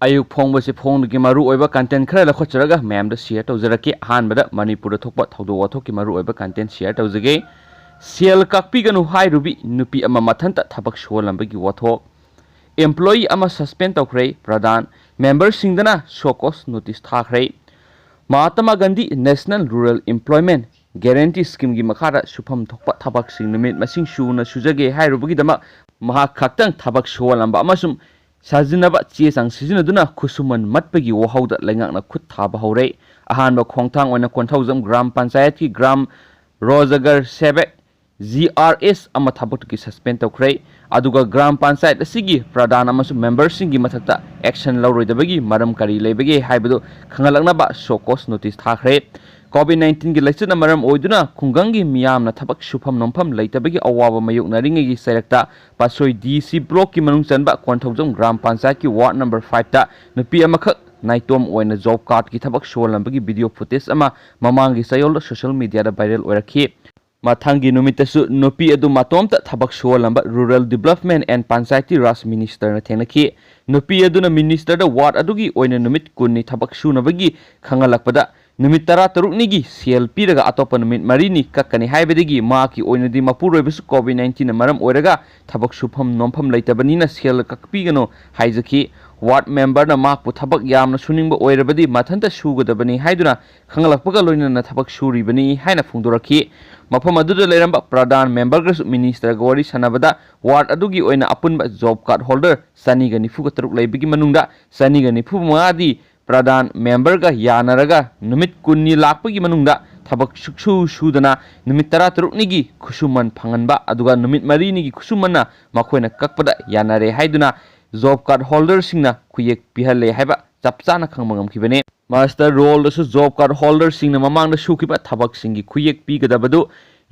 अयुक फोंबसे Phong की मरु ओइबा कंटेंट खरा लखोचरगा मैम द शेयर तौजरके अहानबदा मणिपुर थोकपा थौदो वाथोक की मरु ओइबा कंटेंट शेयर तौजगे सेल काकपीगनु हाइरुबी नुपी अमा मथंता थबक सोलंबगी वाथोक एम्प्लॉई अमा सस्पेंड तौखरे प्रधान मेंबर सिंगदना शोकॉस नोटिस थाखरे Mahatma Gandhi national rural employment guarantee scheme की मखादा सुफम थोकपा थबक सिंग निमित मसिंग सुना सुजगे हाइरुबगीदमा महा खक्तंग थबक सोलंबा अमसुम साजिनबा चे सांग सिजिनदुना खुसुमन मटपगी वहाउदा लेंगाकना खुद थाबा हौरे अहानबा खोंगथांग ओइना कोंथौजम ग्राम पंचायत की ग्राम रोजगर सेबे GRS अमा थबक की सस्पेंड तौखरे अदुगा ग्राम पंचायत असिगी प्रधान अमसु मेंबर सिंगी मथक्ता एक्शन लौरोइदबगी मरम करी लेबगे हाइबदो खंगलकनबा शोकॉस नोटिस थाखरे COVID-19 की लैचना मरम ओइदुना खुंगंगी मियामना थबक सुफम नोंफम लैतबगी अवाबा मयुकनरिंगेगी सैरक्ता पासोई DC ब्लॉक की मनुंग चनबा कोंथौजम ग्राम पंचायत की वार्ड नंबर 5 ता नुपी अमखक नाइटोम ओइना जॉब कार्ड की थबक सोलंबगी वीडियो फुटेज अमा ममांगी सयोल सोशल मीडिया दा वायरल ओरखी माथांगी नुमितसु नुपी अदु मातोमता थबक सोलंबा rural development and Panchayati Raj minister न थेंगनखी नुपी अदुना मिनिस्टर दा वार्ड अदुगी ओइना नुमित कुन्नी थबक सुनबगी खंगलकपदा नुमित तरा तरुकनिगी सेल पीरगा अतोप नुमित मरीनी कक्कनी हाइबदगी माकी ओइनदी मपुरोइबसु COVID-19 न मरम ओइरगा थबक सुफम नोंफम लैतबनीना सेल कक्पीगनो हाइजखी वार्ड मेंबर न माकपु थबक यामना सुनिंगबा ओइरबदी मथंता सुगदबनी हाइदुना खंगलकपगा लोइनना थबक सुरिबनी हाइना फुंदोरखी मफम अदुदा लेरंबा प्रधान मेंबर ग्रस मिनिस्टर गौरी सनाबदा वार्ड अदुगी ओइना अपुनबा जॉब कार्ड होल्डर सनीगा निफुगा तरुक लैबगी मनुंगदा सनीगा निफु मादी प्रधान मेंबर का यानरगा नुमित कुन्नी लाकपगी मनुंगदा थबक सुक्सु सुदना नुमित तरा तरुकनिगी खुसुमन फंगनबा अदुगा नुमित मरीनिगी खुसुमनना मखोइना कक्पदा यानरे हाइदुना जॉब कार्ड होल्डर सिंगना खुयेक पिहले हाइबा चपचाना खंगमंगमखिबने मास्टर रोल दसु जॉब कार्ड होल्डर सिंगना ममांगदा सुखिबा थबक सिंगी खुयेक पिगदबदु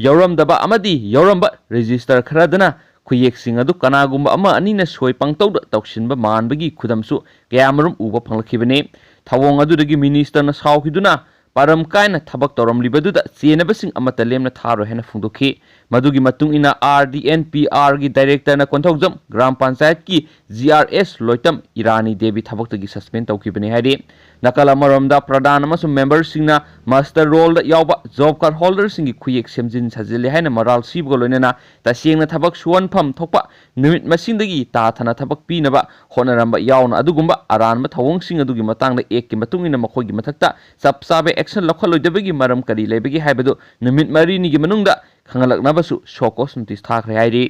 यौरमदबा अमदी यौरमबा रजिस्टर खरादना खुयेक सिंग अदु कनागुम्बा अमा अनिना सोय पंगतौदा तौसिनबा मानबगी खुदमसु कयामरुम उबा फंगलखिबने थवोंग अदुदगी मिनिस्टर न साउखिदुना पारम कायना थबक तौरमलिबदुदा चेनबसिंग अमता लेमना थारो हेना फुंदोखि मदुगी मतुंग इना RDNPR की डायरेक्टर न कोंथौजम ग्राम पंचायत की GRS लोइतम इरानी देवी थबकतगी सस्पेंड तौखिबने हाइदे नकल अमरमदा प्रधान अमसु मेंबर सिंगना मास्टर रोल यावबा जॉब कार्ड होल्डर सिंगी खुयेक सेमजिन सजिले हाइना मराल सिबगो लोइनना तसेंगना थबक सुवनफम थोकपा नुमित मसिंदगी ताथना थबक पीनबा होनरंबा यावना अदुगुम्बा अरानबा थवोंग सिंग अदुगी मतंगदा एक की मतुंगिना मखोगी मथक्ता सबसाबे एक्शन लखलोइदबगी मरम करी लेबगी हाइबदु नुमित मरीनिगी मनुंगदा खंगलकनबसु शोकॉस नोटिस थाखरे हाइदे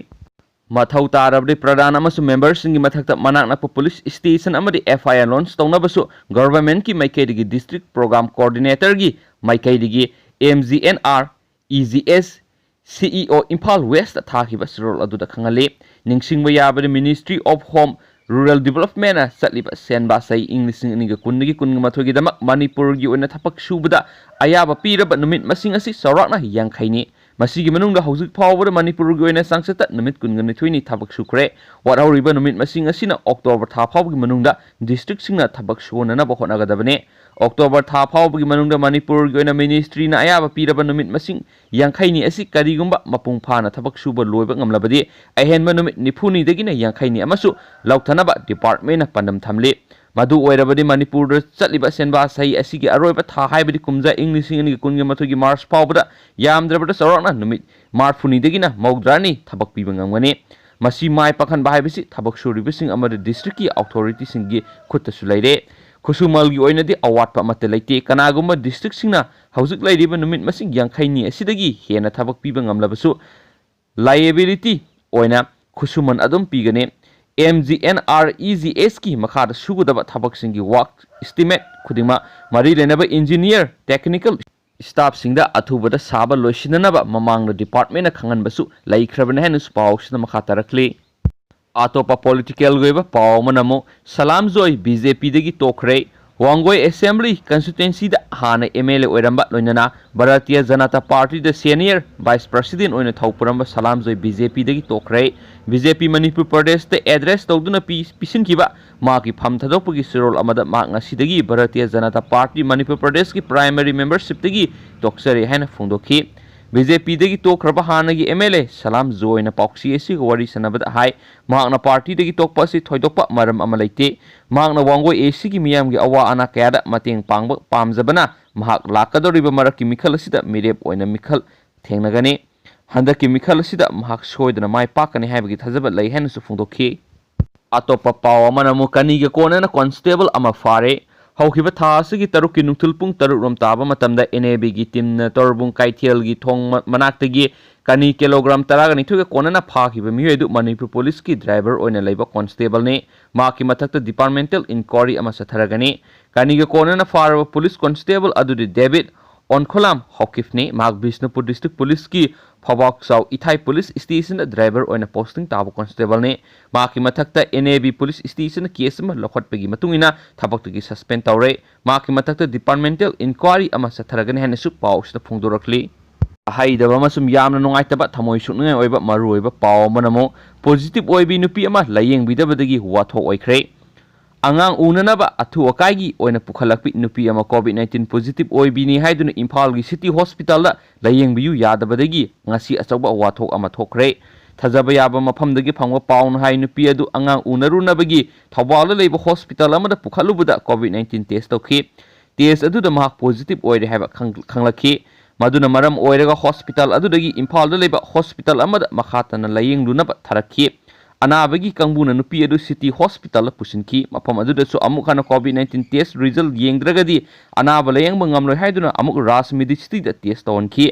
मथौ तारबदे प्रधान अमसु मेंबर सिंगी मथक्ता मनाकनप पुलिस स्टेशन अमदि FIR लॉन्च तौनबसु गवर्नमेंट की माइकैदगी डिस्ट्रिक्ट प्रोग्राम कोऑर्डिनेटर की माइकैदगी MGNR EGS CEO Imphal west थाखिबा सिरोल अदुदा खंगले निंगसिंगबा याबदे ministry of home rural development चलिबा सेनबा सई इंग्लिशिंग निगा कुन्नगी कुनगमाथोगी दमा मणिपुर की ओइना थपक सुबदा अयाबा पीरबा नुमित मसिंग असि सौराकना यांखैनी मसीगी मनुंगदा हौजिक फावबदा मणिपुर की ओइना सांसता नुमित कुनगनिथोइनी थबक सुखरे वारहौरिबा नुमित मसिंग असिना अक्टोबर था फावबगी मनुंगदा डिस्ट्रिक्ट सिंगना थबक सुननबा होनागदबने अक्टोबर था फावबगी मनुंगदा मणिपुर की ओइना मिनिस्ट्री ना अयाबा पीरबा नुमित मसिंग यांखैनी असि करिगुम्बा मपुंग फाना थबक सुबा लोइबा ngamlabadi अहेनबा नुमित निफुनी दगिना यांखैनी अमसु लौथनबा डिपार्टमेंट पंदम थमले मधु ओइरबदी मणिपुर चलिबा सेनबा सही असिगी अरोइबा था हाइबदी कुमजा इंग्लिशिंग नि कुनगे मथुगी मार्च फावबदा यामद्रबदा सौराकना नुमित मार्फुनी दगिना मौद्रानी थबक पीबा ngamgani मसी माय पखन बाहाइबसी थबक सुरिबसिंग अमर डिस्ट्रिक्ट की अथॉरिटी सिंगी खुतसु लैरे खुसुमलगी ओइनदी अवाटपा मते लैते कनागुम्बा डिस्ट्रिक्ट सिंगना हौजिक लैरिबा नुमित मसिंग यांखैनी असिदगी हेना थबक पीबा ngamlabsu लायबिलिटी ओइना खुसुमन अदुम पीगने MGNR EGS की मखाद सुगदबा थबक सिंगी वर्क एस्टिमेट खुदिमा मरी लेनबा इंजीनियर टेक्निकल स्टाफ सिंगदा अथुबदा साबा लोइसिननबा ममांगदा डिपार्टमेंट खंगनबसु लैख्रबने हेनुस पाउसना मखा तरखले अतोपा पॉलिटिकल गोइबा पाव मनमो सलाम जोय BJP दगी तोखरे वांगोई असेंबली कंस्टिट्युएंसी दा हाना MLA ओइरंबा लोइनना भारतीय जनता पार्टी दा सीनियर वाइस प्रेसिडेंट ओइना थौपुरंबा सलाम जोय BJP दगी तोखरे BJP मणिपुर प्रदेश दा एड्रेस तौदुना पिसिनखिबा माकी फम थदोपगी सिरोल अमदा माक ngasiदगी भारतीय जनता पार्टी मणिपुर प्रदेश की प्राइमरी मेंबरशिप दगी तोक्सरे हैना फुंदोखि बीजेपी तोखरब हानगी एमएलए सलाम जोयना पाउक्सी एसिग वरी सनबद हाई मांगना पार्टी तोप असि थोइदोप मरम अमा लेते मांगना वांगो एसी की मियाम की अवा अना कयादा मतेंग पांग पामजबना महाक लाकदोरिबा मरक की मिखल असिदा मिरेप ओइना मिखल थेंगनगनी हंदक की मिखल असिदा महाक सोयदना माय पाकनी हाइबगी थजब लै हेनसु फोंदोखी अतोप पाव अमनमु कनीगे कोनना कांस्टेबल अमा फारे हौखिबा था असगी तरुक की नुथुल पुंग तरुक रोम ताबा मतमदा एनएबी की टीम न तोरबुंग काइथेल की थोंग मनाक्तगी कनी किलोग्राम 12 कोनना फाखिबा मियदु मणिपुर पुलिस की ड्राइवर ओइना लेबा कांस्टेबल ने माकी मथक्त डिपार्टमेंटल इंक्वायरी अमा सथरगनी कनीगे कोनना फारबा पुलिस कांस्टेबल अदुदि डेविड ऑनखोलाम हौकिफ ने माग बिष्णुपुर डिस्ट्रिक्ट पुलिस की फवाक साउ इथाई पुलिस स्टेशन ड्राइवर ओइना पोस्टिंग ताबा कांस्टेबल ने माकी मथक्ता एनएबी पुलिस स्टेशन केस में लखटपगी मतुंगिना थबक्तगी सस्पेंड तौरे माकी मथक्ता डिपार्टमेंटल इंक्वायरी अमा सथरगनी हेनसु पाउसना फोंदोरखली हाइदबा अमसुम यामना नुंगाइतबा थमोय सुकनुंगाय ओइबा मरु ओइबा पाव मनमो पॉजिटिव ओइबी नुपी अमा लायेंबिदबदगी वाथो ओइख्रे अंगांग उननबा अथु अकाइगी ओइना पुखलकपि नुपी अमा कोविड-19 पॉजिटिव ओइबिनी हाइदुना इम्फाल की सिटी हॉस्पिटल दा लायेंबियु यादबदगी ngasi achauba wathok ama thokre thajaba yaba mafamdagi phangwa paun hai nupi adu angang unarunabagi thawal leiba hospital amada pukhalubuda covid-19 test tokhi test adu da mak positive oire haiba khanglakhi maduna maram oirega hospital adu dagi imphal da leiba hospital amada makhatana layeng lunaba tharakhi अनाबगी कंबूना नुपी अदु city hospital पुसिनकी मफम अदुदसु अमुक खाना कोविड-19 test result येंद्रगदी अनाब लयंग मंगमलोय हाइदुना अमुक रास Medicity दा test तौनकी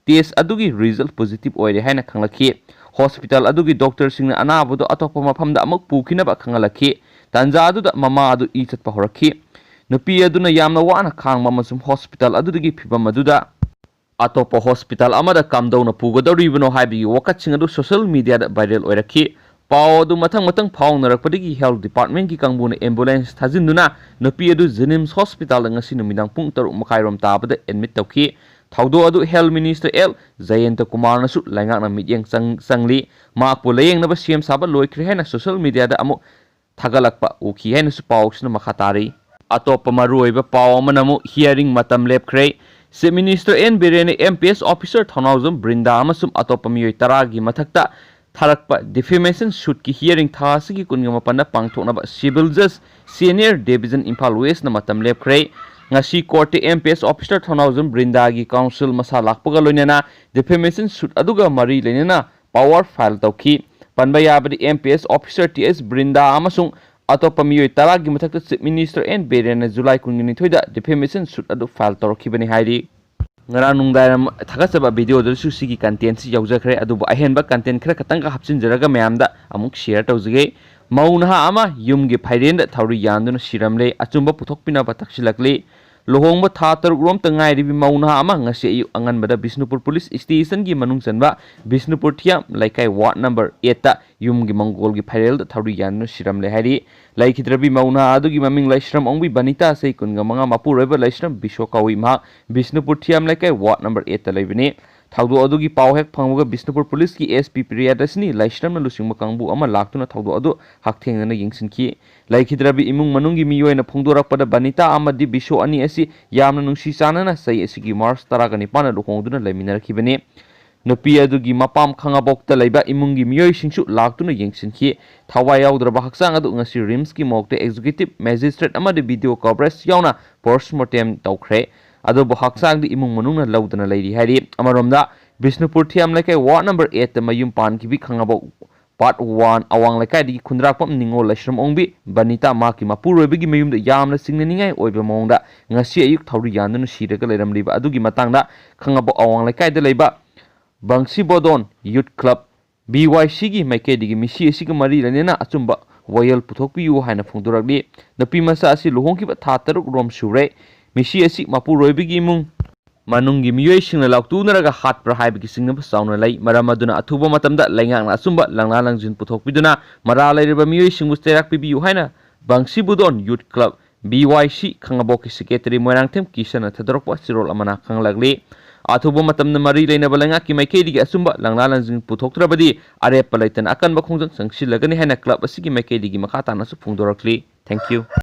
test अदुगी result positive ओइरे हाइना खंगलखी हॉस्पिटल अदुगी डॉक्टर सिंह अनाबदो अतोप मफमदा अमुक पुखिनबा खंगलखी तंजा अदुदा ममा अदु ई चटपा होरखी नुपी अदुना यामना वाना खांगमा मसुम हॉस्पिटल अदुगी फिबम अदुदा अतोप हॉस्पिटल अमदा कामदौना पुगदौरिबनो हाइबी वकतसिंग अदु सोशल मीडिया दा वायरल ओइरखी पाव मथंग फाउनरपदगी हेल्थ डिपार्टमेंट की कांगबुना एम्बुलेंस थाजिन्दुना नुपी अदु जेनिम्स hospital ngasi numinang pung 3 makairom tabada admit tawki thaudo adu health minister L Jayanta Kumar nasu laingakna mityeng sangli makpu layeng naba CM saba loikre hena social media da amu thagalakpa ukhi hena su pawsna makhatari atopa maruiba paw manamu hearing matam lepkhre Chief Minister N Birene MPS officer Thonauzum Brinda amasum atopa miyoi taragi mathakta थारकपा defamation suit की hearing थासगी कुनगमा पन्ना पांगथोनबा civil जज senior division Imphal west न मतम लेपख्रे ngasi court MPS officer Thounaojam ब्रिंदागी काउंसिल मसा लाखपगा लोइनेना डिफेमेशन सूट अदुगा मरी लेनेना पावर फाइल तौखी पनबा याबदि एमपीएस ऑफिसर टीएस ब्रिंदा अमसुंग अतोप मियोय तरागी मथक्ता chief minister N Biren July 19 दा डिफेमेशन सूट अदु फाइल तौरखिबनि हाइरि ngara nungdaram thakachaba video dasu sigi content si yaujakre adubu ahenba content khara katanga hapchinjaraga mayamda amuk share tawjige mauna ama yumgi phairen da thauri yanduna siramle achumba puthokpina bataksilakle lohongba tha taruk rom tangai ribi mauna ama ngasi ayu anganbada Bishnupur police station gi manung chanba Bishnupur thiam laikai ward number 8 ta yumgi mangol gi phairel da thauri yanduna siramle hari laikhidrabi mauna adugi maming laishram ongbi banita sei kunga manga mapuroiba laishram bishokawi ma Bishnupur thiam laikai ward number 8 ta leibini thaudo adugi pawhek phangmuga Bishnupur police ki SP Priyadasini laishram na lusingma kangbu ama laktuna thaudo adu hakthengna yingsinki laikhidrabi imung manungi miyoina phongdorakpada banita amadi bisho ani asi yamna nungsi chanana sai asigi March 19 luhongduna leiminarakibani nupi adugi mapam khangabokta leiba imungi miyoi singsu laktuna yingsinki thawai yaudra haksang adu ngasi rims ki mokte executive magistrate amadi video coverage yauna postmortem tawkhre adu haksang di imung manungna laudana leiri hari amaromda Bishnupur thiam laikai ward number 8 ta mayum pan ki bi khangabok part 1 awang laikai di khundrakpam ningo laishram ongbi banita ma ki mapuroibagi mayum da yamna singnaningai oiba mongda ngasi ayuk thauri yanduna siraga leiramliba adugi matangda khangabok awang laikai da leiba Bangsi Bodon Youth Club BYC gi maike digi misi asiga mari lanena achumba wayal puthokpiu haina phongdorakli napi masa asi luhongkiba tha taruk rom sure misi asi mapuroibagi mung manungi miyoi singna lauktunaraga hatpra haibagi singna sauna lai maramaduna athuba matamda laingangna achumba langla langjin puthokpiduna mara lairiba miyoi singbu terak pibiu haina Bangsi Bodon Youth Club BYC khangabok secretary moirangthem kisana thadorokpa sirol amana khanglagli अथुब मतम मरी लेना बलंगा की मैकेदी की असुंबा लंगला lunging पुथोक्त्रबदी अरे पलैतन अकन बखोंजंग संगसिलगनि हैना club असि की मैकेदी की मखा तानासु फुंगदोरखली थैंक यू।